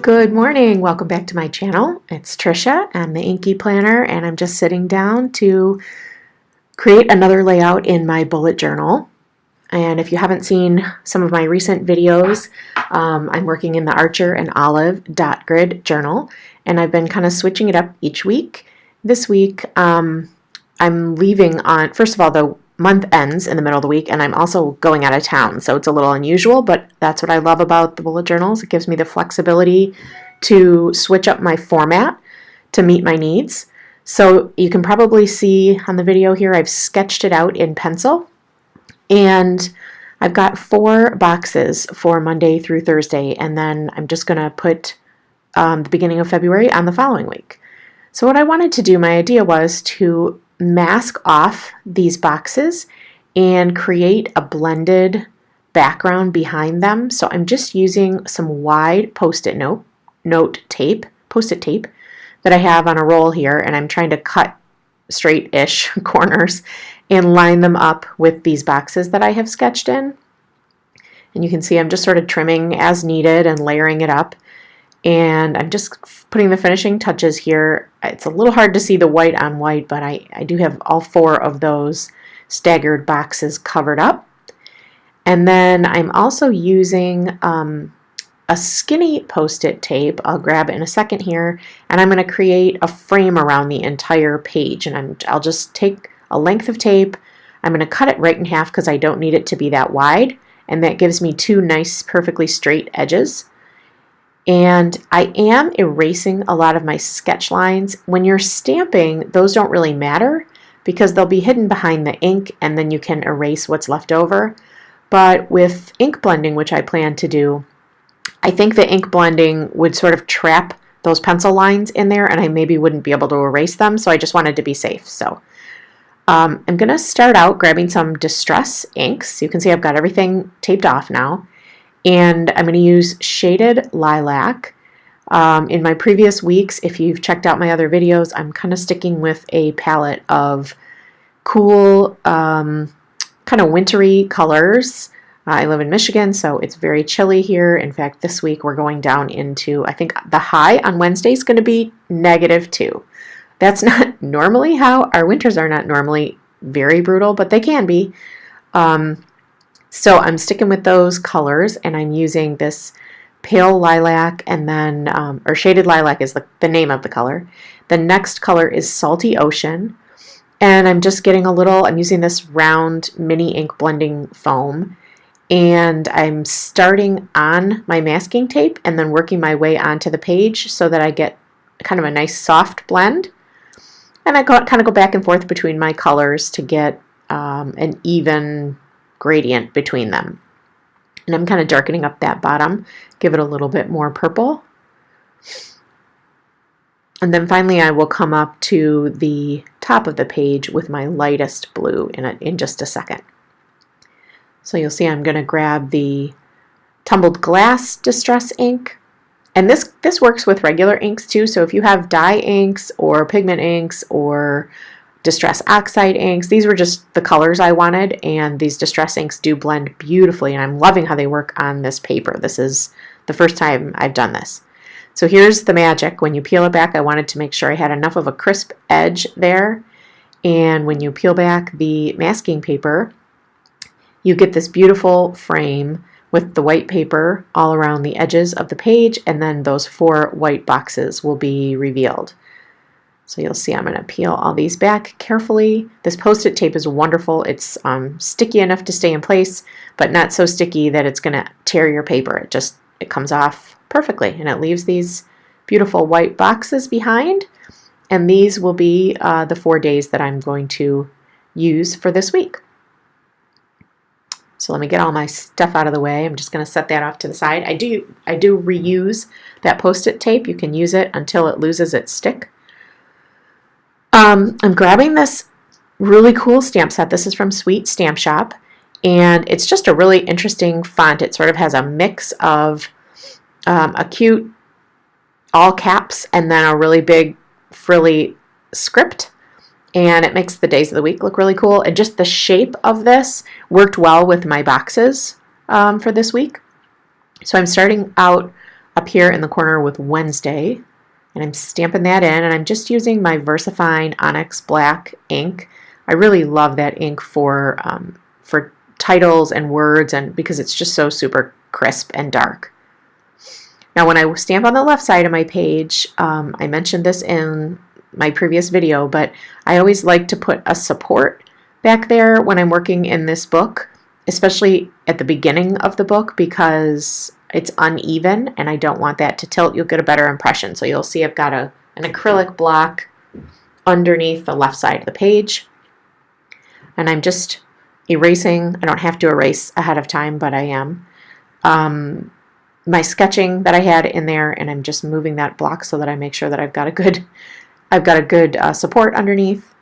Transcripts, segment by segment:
Good morning. Welcome back to my channel. It's Trisha. I'm the Inky Planner, and I'm just sitting down to create another layout in my bullet journal. And if you haven't seen some of my recent videos, I'm working in the Archer and Olive dot grid journal, and I've been kind of switching it up each week. This week, I'm leaving on, first of all, the month ends in the middle of the week, and I'm also going out of town, so it's a little unusual, but that's what I love about the bullet journals. It gives me the flexibility to switch up my format to meet my needs. So you can probably see on the video here, I've sketched it out in pencil, and I've got 4 boxes for Monday through Thursday, and then I'm just going to put the beginning of February on the following week. So what I wanted to do, my idea was to mask off these boxes and create a blended background behind them. So I'm just using some wide post-it tape that I have on a roll here, and I'm trying to cut straight-ish corners and line them up with these boxes that I have sketched in. And you can see I'm just sort of trimming as needed and layering it up. And I'm just putting the finishing touches here. It's a little hard to see the white on white, but I do have all 4 of those staggered boxes covered up. And then I'm also using a skinny post-it tape. I'll grab it in a second here, and I'm going to create a frame around the entire page. And I'll just take a length of tape. I'm going to cut it right in half because I don't need it to be that wide, and that gives me 2 nice, perfectly straight edges. And I am erasing a lot of my sketch lines. When you're stamping, those don't really matter because they'll be hidden behind the ink, and then you can erase what's left over. But with ink blending, which I plan to do, I think the ink blending would sort of trap those pencil lines in there, and I maybe wouldn't be able to erase them, so I just wanted to be safe. So I'm going to start out grabbing some Distress inks. You can see I've got everything taped off now. And I'm going to use Shaded Lilac. In my previous weeks, if you've checked out my other videos, I'm kind of sticking with a palette of cool, kind of wintry colors. I live in Michigan, so it's very chilly here. In fact, this week we're going down into, I think the high on Wednesday is going to be -2. That's not normally how our winters are, not normally very brutal, but they can be. So I'm sticking with those colors, and I'm using this pale lilac, and then, or shaded lilac is the name of the color. The next color is Salty Ocean, and I'm just getting I'm using this round mini ink blending foam, and I'm starting on my masking tape and then working my way onto the page so that I get kind of a nice soft blend. And I kind of go back and forth between my colors to get an even gradient between them. And I'm kind of darkening up that bottom, give it a little bit more purple. And then finally I will come up to the top of the page with my lightest blue in just a second. So you'll see I'm going to grab the Tumbled Glass Distress ink. And this works with regular inks too, so if you have dye inks or pigment inks or Distress Oxide inks. These were just the colors I wanted, and these Distress inks do blend beautifully, and I'm loving how they work on this paper. This is the first time I've done this. So here's the magic. When you peel it back, I wanted to make sure I had enough of a crisp edge there, and when you peel back the masking paper, you get this beautiful frame with the white paper all around the edges of the page, and then those 4 white boxes will be revealed. So you'll see I'm going to peel all these back carefully. This post-it tape is wonderful. It's sticky enough to stay in place, but not so sticky that it's going to tear your paper. It comes off perfectly, and it leaves these beautiful white boxes behind. And these will be the 4 days that I'm going to use for this week. So let me get all my stuff out of the way. I'm just going to set that off to the side. I do reuse that post-it tape. You can use it until it loses its stick. I'm grabbing this really cool stamp set. This is from Sweet Stamp Shop, and it's just a really interesting font. It sort of has a mix of a cute all caps and then a really big frilly script, and it makes the days of the week look really cool. And just the shape of this worked well with my boxes for this week. So I'm starting out up here in the corner with Wednesday, and I'm stamping that in, and I'm just using my VersaFine Onyx Black ink. I really love that ink for titles and words, and because it's just so super crisp and dark. Now when I stamp on the left side of my page, I mentioned this in my previous video, but I always like to put a support back there when I'm working in this book, especially at the beginning of the book, because it's uneven and I don't want that to tilt. You'll get a better impression. So you'll see I've got an acrylic block underneath the left side of the page, and I'm just erasing. I don't have to erase ahead of time, but I am. My sketching that I had in there, and I'm just moving that block so that I make sure that I've got a good support underneath,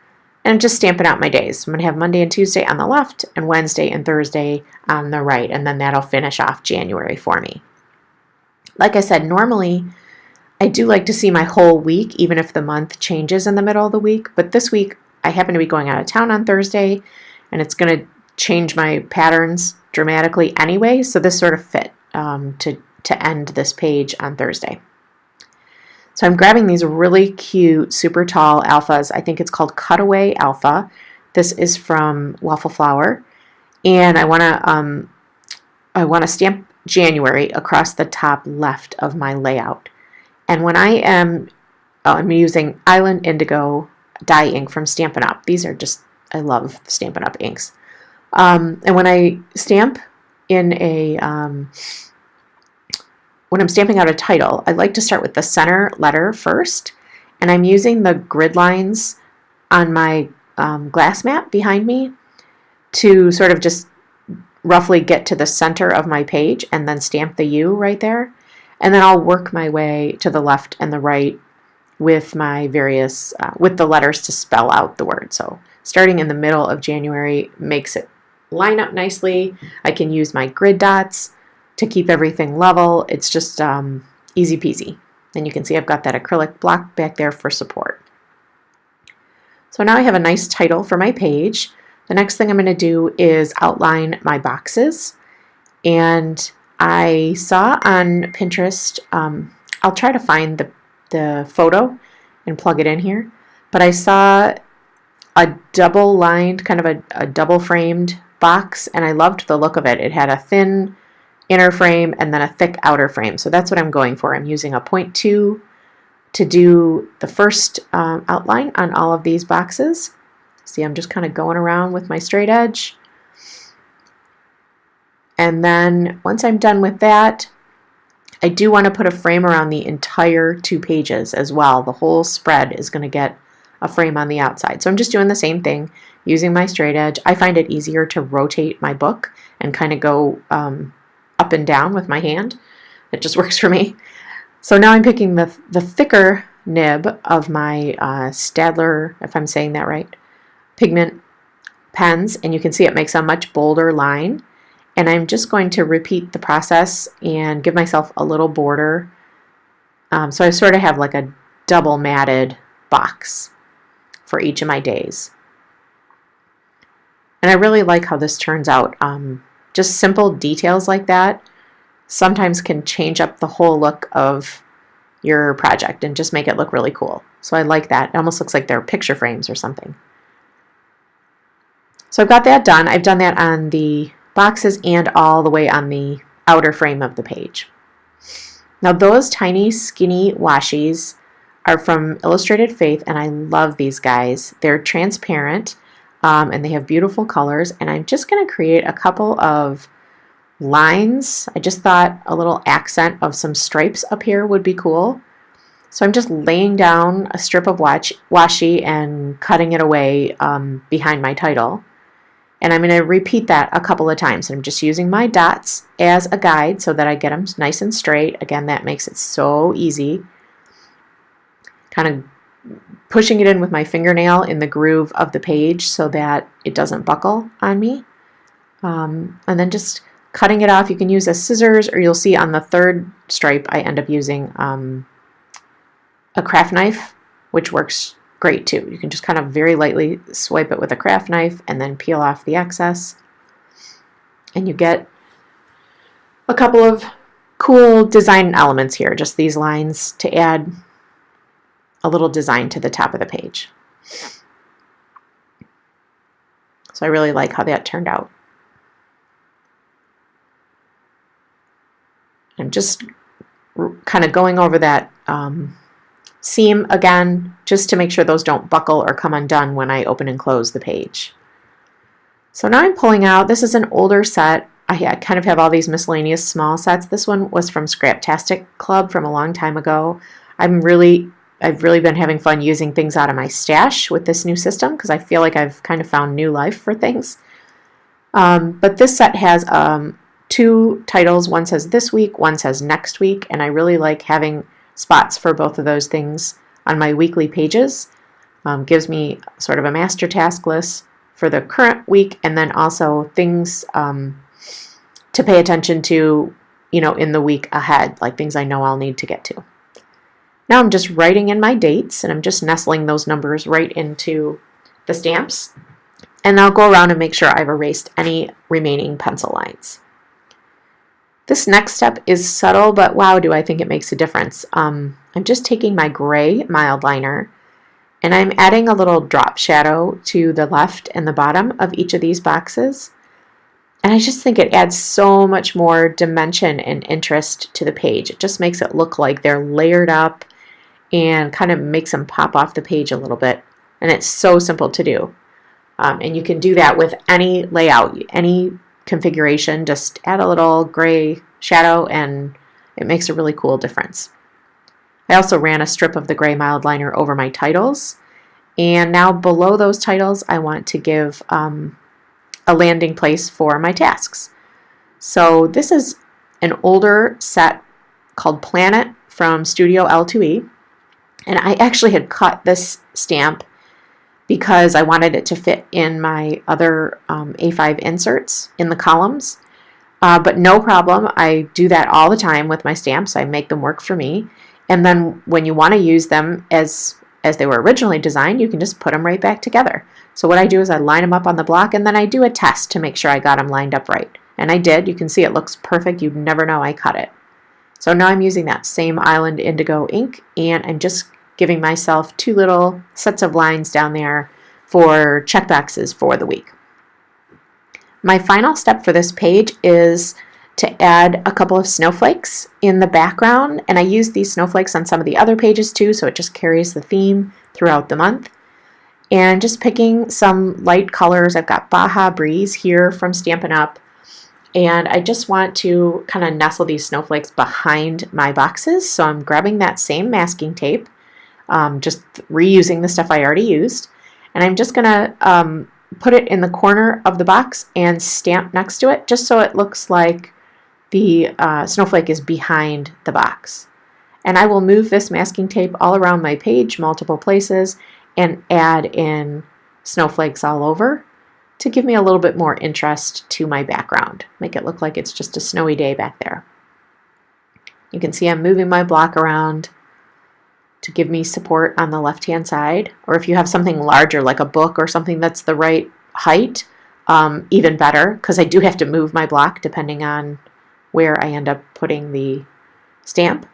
and just stamping out my days. I'm going to have Monday and Tuesday on the left and Wednesday and Thursday on the right, and then that'll finish off January for me. Like I said, normally I do like to see my whole week, even if the month changes in the middle of the week, but this week I happen to be going out of town on Thursday, and it's going to change my patterns dramatically anyway, so this sort of fit to end this page on Thursday. So I'm grabbing these really cute, super tall alphas. I think it's called Cutaway Alpha. This is from Waffle Flower, and I want to stamp January across the top left of my layout. And when I'm using Island Indigo dye ink from Stampin' Up. These are just, I love Stampin' Up inks. And when I stamp in when I'm stamping out a title, I like to start with the center letter first, and I'm using the grid lines on my glass mat behind me to sort of just roughly get to the center of my page and then stamp the U right there. And then I'll work my way to the left and the right with my various, with the letters to spell out the word. So starting in the middle of January makes it line up nicely. I can use my grid dots to keep everything level. It's just easy peasy. And you can see I've got that acrylic block back there for support. So now I have a nice title for my page. The next thing I'm going to do is outline my boxes. And I saw on Pinterest, I'll try to find the photo and plug it in here, but I saw a double lined, kind of a double framed box, and I loved the look of it. It had a thin inner frame and then a thick outer frame. So that's what I'm going for. I'm using a 0.2 to do the first outline on all of these boxes. See, I'm just kind of going around with my straight edge. And then once I'm done with that, I do want to put a frame around the entire 2 pages as well. The whole spread is going to get a frame on the outside. So I'm just doing the same thing using my straight edge. I find it easier to rotate my book and kind of go up and down with my hand. It just works for me. So now I'm picking the thicker nib of my Staedtler, if I'm saying that right, pigment pens, and you can see it makes a much bolder line. And I'm just going to repeat the process and give myself a little border. So I sort of have like a double matted box for each of my days. And I really like how this turns out. Just simple details like that sometimes can change up the whole look of your project and just make it look really cool. So I like that. It almost looks like they're picture frames or something. So I've got that done. I've done that on the boxes and all the way on the outer frame of the page. Now those tiny skinny washies are from Illustrated Faith, and I love these guys. They're transparent and they have beautiful colors, and I'm just going to create a couple of lines. I just thought a little accent of some stripes up here would be cool. So I'm just laying down a strip of washi and cutting it away behind my title. And I'm going to repeat that a couple of times. I'm just using my dots as a guide so that I get them nice and straight. Again, that makes it so easy. Kind of pushing it in with my fingernail in the groove of the page so that it doesn't buckle on me. And then just cutting it off. You can use a scissors, or you'll see on the third stripe I end up using a craft knife, which works great too. You can just kind of very lightly swipe it with a craft knife and then peel off the excess. And you get a couple of cool design elements here, just these lines to add a little design to the top of the page. So I really like how that turned out. I'm just kind of going over that seam again, just to make sure those don't buckle or come undone when I open and close the page. So now I'm pulling out, this is an older set. I kind of have all these miscellaneous small sets. This one was from Scraptastic Club from a long time ago. I've really been having fun using things out of my stash with this new system because I feel like I've kind of found new life for things. But this set has 2 titles. One says this week, one says next week, and I really like having spots for both of those things on my weekly pages. Gives me sort of a master task list for the current week, and then also things to pay attention to, you know, in the week ahead, like things I know I'll need to get to. Now I'm just writing in my dates, and I'm just nestling those numbers right into the stamps. And I'll go around and make sure I've erased any remaining pencil lines. This next step is subtle, but wow, do I think it makes a difference. I'm just taking my gray mild liner, and I'm adding a little drop shadow to the left and the bottom of each of these boxes. And I just think it adds so much more dimension and interest to the page. It just makes it look like they're layered up and kind of makes them pop off the page a little bit. And it's so simple to do. And you can do that with any layout, any configuration. Just add a little gray shadow and it makes a really cool difference. I also ran a strip of the gray mild liner over my titles. And now below those titles, I want to give a landing place for my tasks. So this is an older set called Planet from Studio L2E. And I actually had cut this stamp because I wanted it to fit in my other A5 inserts in the columns. But no problem, I do that all the time with my stamps. I make them work for me. And then when you want to use them as they were originally designed, you can just put them right back together. So what I do is I line them up on the block, and then I do a test to make sure I got them lined up right. And I did. You can see it looks perfect. You'd never know I cut it. So now I'm using that same Island Indigo ink, and I'm just giving myself 2 little sets of lines down there for checkboxes for the week. My final step for this page is to add a couple of snowflakes in the background, and I use these snowflakes on some of the other pages too, so it just carries the theme throughout the month. And just picking some light colors. I've got Baja Breeze here from Stampin' Up, and I just want to kind of nestle these snowflakes behind my boxes, so I'm grabbing that same masking tape, just reusing the stuff I already used, and I'm just going to put it in the corner of the box and stamp next to it, just so it looks like the snowflake is behind the box. And I will move this masking tape all around my page, multiple places, and add in snowflakes all over to give me a little bit more interest to my background. Make it look like it's just a snowy day back there. You can see I'm moving my block around to give me support on the left-hand side. Or if you have something larger like a book or something that's the right height, even better, because I do have to move my block depending on where I end up putting the stamp.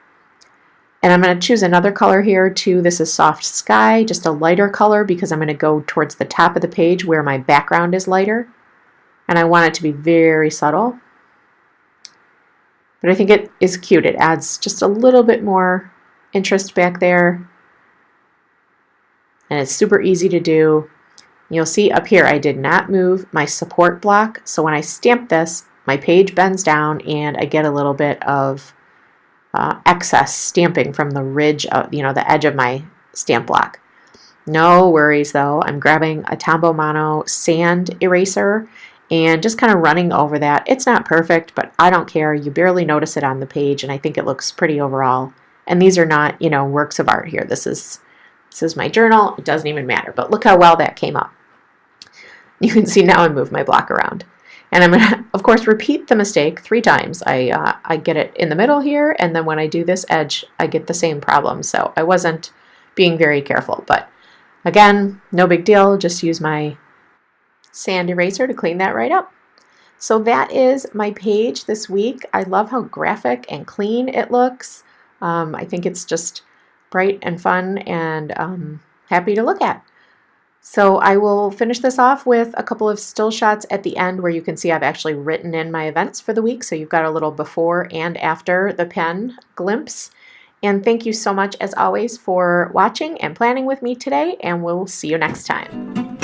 And I'm going to choose another color here too. This is Soft Sky, just a lighter color because I'm going to go towards the top of the page where my background is lighter. And I want it to be very subtle. But I think it is cute. It adds just a little bit more interest back there. And it's super easy to do. You'll see up here I did not move my support block. So when I stamp this, my page bends down and I get a little bit of excess stamping from the ridge of, the edge of my stamp block. No worries though. I'm grabbing a Tombow Mono sand eraser and just kind of running over that. It's not perfect, but I don't care. You barely notice it on the page, and I think it looks pretty overall. And these are not, works of art here. This is my journal. It doesn't even matter. But look how well that came up. You can see now I move my block around. And I'm going to, of course, repeat the mistake 3 times. I get it in the middle here, and then when I do this edge, I get the same problem. So I wasn't being very careful. But again, no big deal. Just use my sand eraser to clean that right up. So that is my page this week. I love how graphic and clean it looks. I think it's just bright and fun and happy to look at. So I will finish this off with a couple of still shots at the end where you can see I've actually written in my events for the week. So you've got a little before and after the pen glimpse. And thank you so much, as always, for watching and planning with me today, and we'll see you next time.